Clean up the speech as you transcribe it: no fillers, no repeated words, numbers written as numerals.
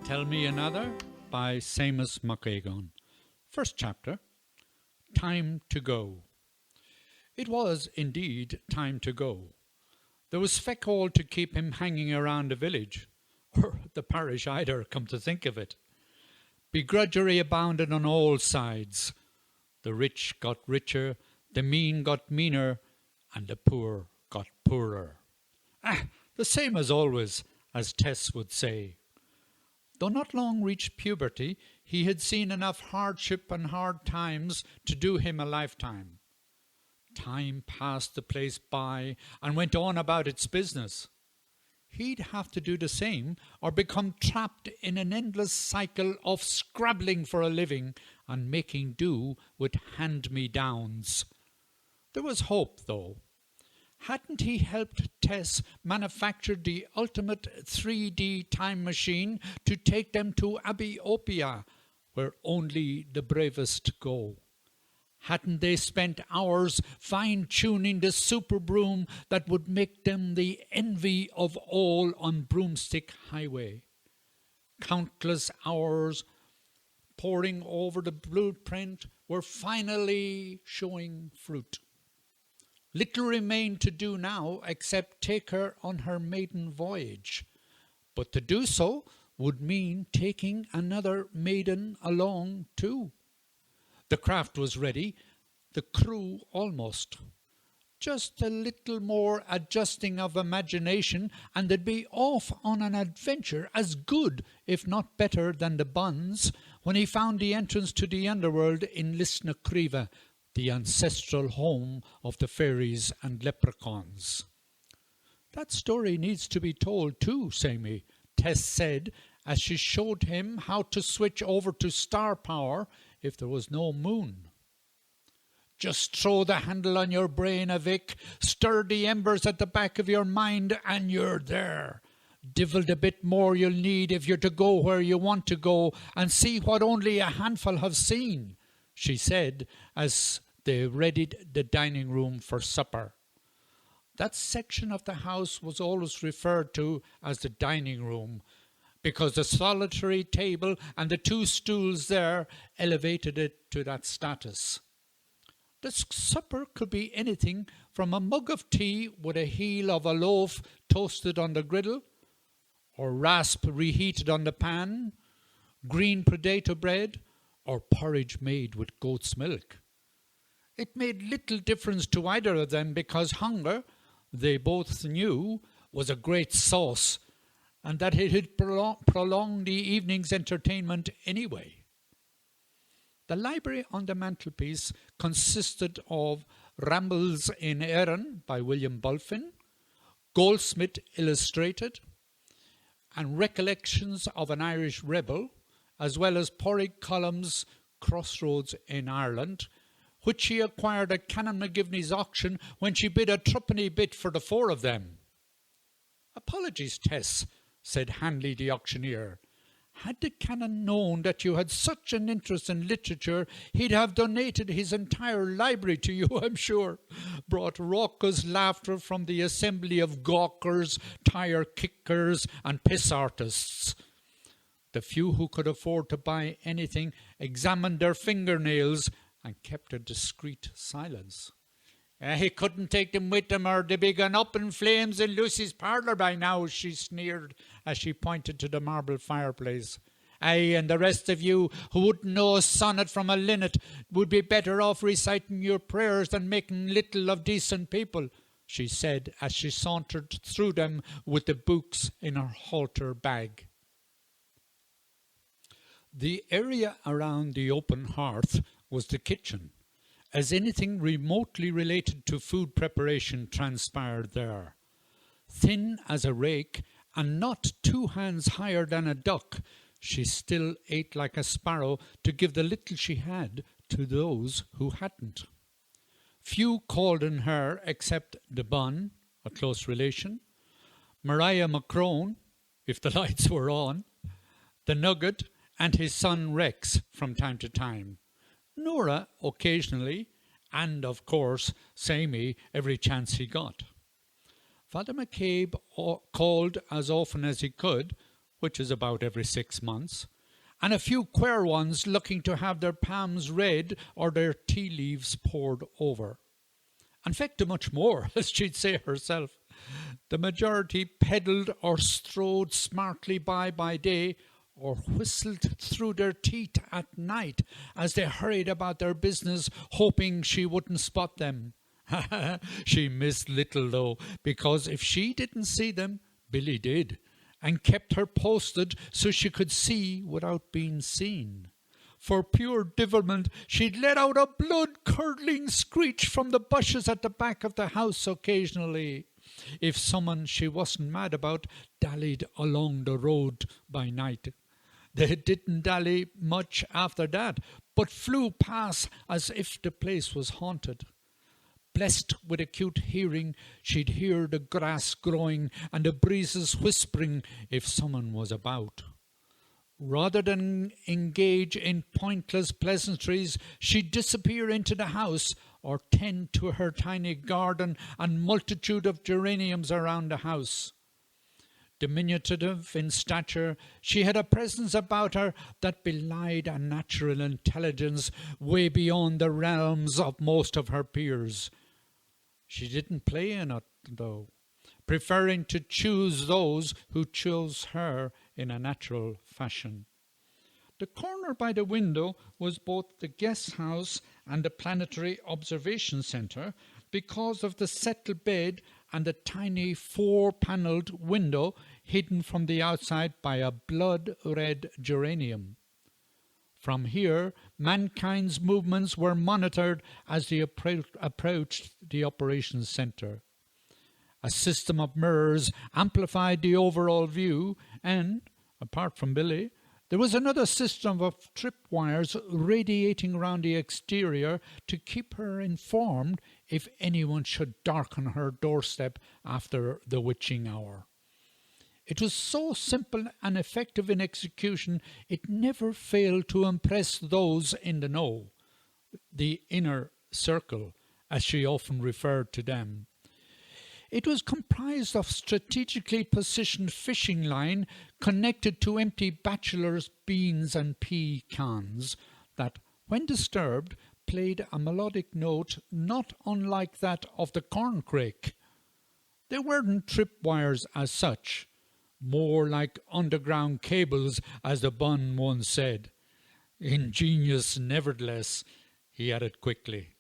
Tell Me Another by Séamus Aogáin. First chapter, Time to Go. It was indeed time to go. There was feck all to keep him hanging around the village, or the parish either, come to think of it. Begrudgery abounded on all sides. The rich got richer, the mean got meaner, and the poor got poorer. The same as always, as Tess would say. Though not long reached puberty, he had seen enough hardship and hard times to do him a lifetime. Time passed the place by and went on about its business. He'd have to do the same or become trapped in an endless cycle of scrabbling for a living and making do with hand-me-downs. There was hope, though. Hadn't he helped Tess manufacture the ultimate 3D time machine to take them to Abbeyshrule, where only the bravest go? Hadn't they spent hours fine-tuning the super broom that would make them the envy of all on Broomstick Highway? Countless hours poring over the blueprint were finally showing fruit. Little remained to do now except take her on her maiden voyage. But to do so would mean taking another maiden along too. The craft was ready, the crew almost. Just a little more adjusting of imagination and they'd be off on an adventure as good, if not better, than the Buns when he found the entrance to the underworld in Lisnacriva, the ancestral home of the fairies and leprechauns. That story needs to be told too, Sammy, Tess said, as she showed him how to switch over to star power if there was no moon. Just throw the handle on your brain, Avic, stir the embers at the back of your mind, and you're there. Divil a bit more you'll need if you're to go where you want to go and see what only a handful have seen, she said, as they readied the dining room for supper. That section of the house was always referred to as the dining room, because the solitary table and the two stools there elevated it to that status. The supper could be anything from a mug of tea with a heel of a loaf toasted on the griddle, or rasp reheated on the pan, green potato bread, or porridge made with goat's milk. It made little difference to either of them because hunger, they both knew, was a great sauce, and that it had prolonged the evening's entertainment anyway. The library on the mantelpiece consisted of Rambles in Erin by William Bulfin, Goldsmith Illustrated, and Recollections of an Irish Rebel, as well as Porrig Column's Crossroads in Ireland, which she acquired at Canon McGivney's auction when she bid a threepenny bit for the four of them. "Apologies, Tess," said Hanley the auctioneer. "Had the Canon known that you had such an interest in literature, he'd have donated his entire library to you, I'm sure." Brought raucous laughter from the assembly of gawkers, tire kickers, and piss artists. The few who could afford to buy anything examined their fingernails and kept a discreet silence. "He couldn't take them with him or they'd be gone up in flames in Lucy's parlour by now," she sneered as she pointed to the marble fireplace. "Aye, and the rest of you who wouldn't know a sonnet from a linnet would be better off reciting your prayers than making little of decent people," she said as she sauntered through them with the books in her halter bag. The area around the open hearth was the kitchen, as anything remotely related to food preparation transpired there. Thin as a rake and not 2 hands higher than a duck, she still ate like a sparrow to give the little she had to those who hadn't. Few called on her except the Bun, a close relation, Maria Macrone, if the lights were on, the Nugget, and his son Rex from time to time, Nora occasionally, and of course Sammy every chance he got. Father McCabe called as often as he could, which is about every 6 months, and a few queer ones looking to have their palms read or their tea leaves poured over. In fact, much more, as she'd say herself. The majority peddled or strode smartly by day, or whistled through their teeth at night as they hurried about their business, hoping she wouldn't spot them. She missed little, though, because if she didn't see them, Billy did, and kept her posted so she could see without being seen. For pure devilment, she'd let out a blood-curdling screech from the bushes at the back of the house occasionally, if someone she wasn't mad about dallied along the road by night. They didn't dally much after that, but flew past as if the place was haunted. Blessed with acute hearing, she'd hear the grass growing and the breezes whispering if someone was about. Rather than engage in pointless pleasantries, she'd disappear into the house or tend to her tiny garden and multitude of geraniums around the house. Diminutive in stature, she had a presence about her that belied a natural intelligence way beyond the realms of most of her peers. She didn't play in it, though, preferring to choose those who chose her in a natural fashion. The corner by the window was both the guest house and the planetary observation centre because of the settled bed and the tiny 4-panelled window hidden from the outside by a blood-red geranium. From here, mankind's movements were monitored as they approached the operations centre. A system of mirrors amplified the overall view, and, apart from Billy, there was another system of tripwires radiating round the exterior to keep her informed if anyone should darken her doorstep after the witching hour. It was so simple and effective in execution, it never failed to impress those in the know, the inner circle, as she often referred to them. It was comprised of strategically positioned fishing line connected to empty bachelor's beans and pea cans that, when disturbed, played a melodic note not unlike that of the corncrake. They weren't tripwires as such, more like underground cables, as the bun once said. Ingenious, nevertheless, he added quickly.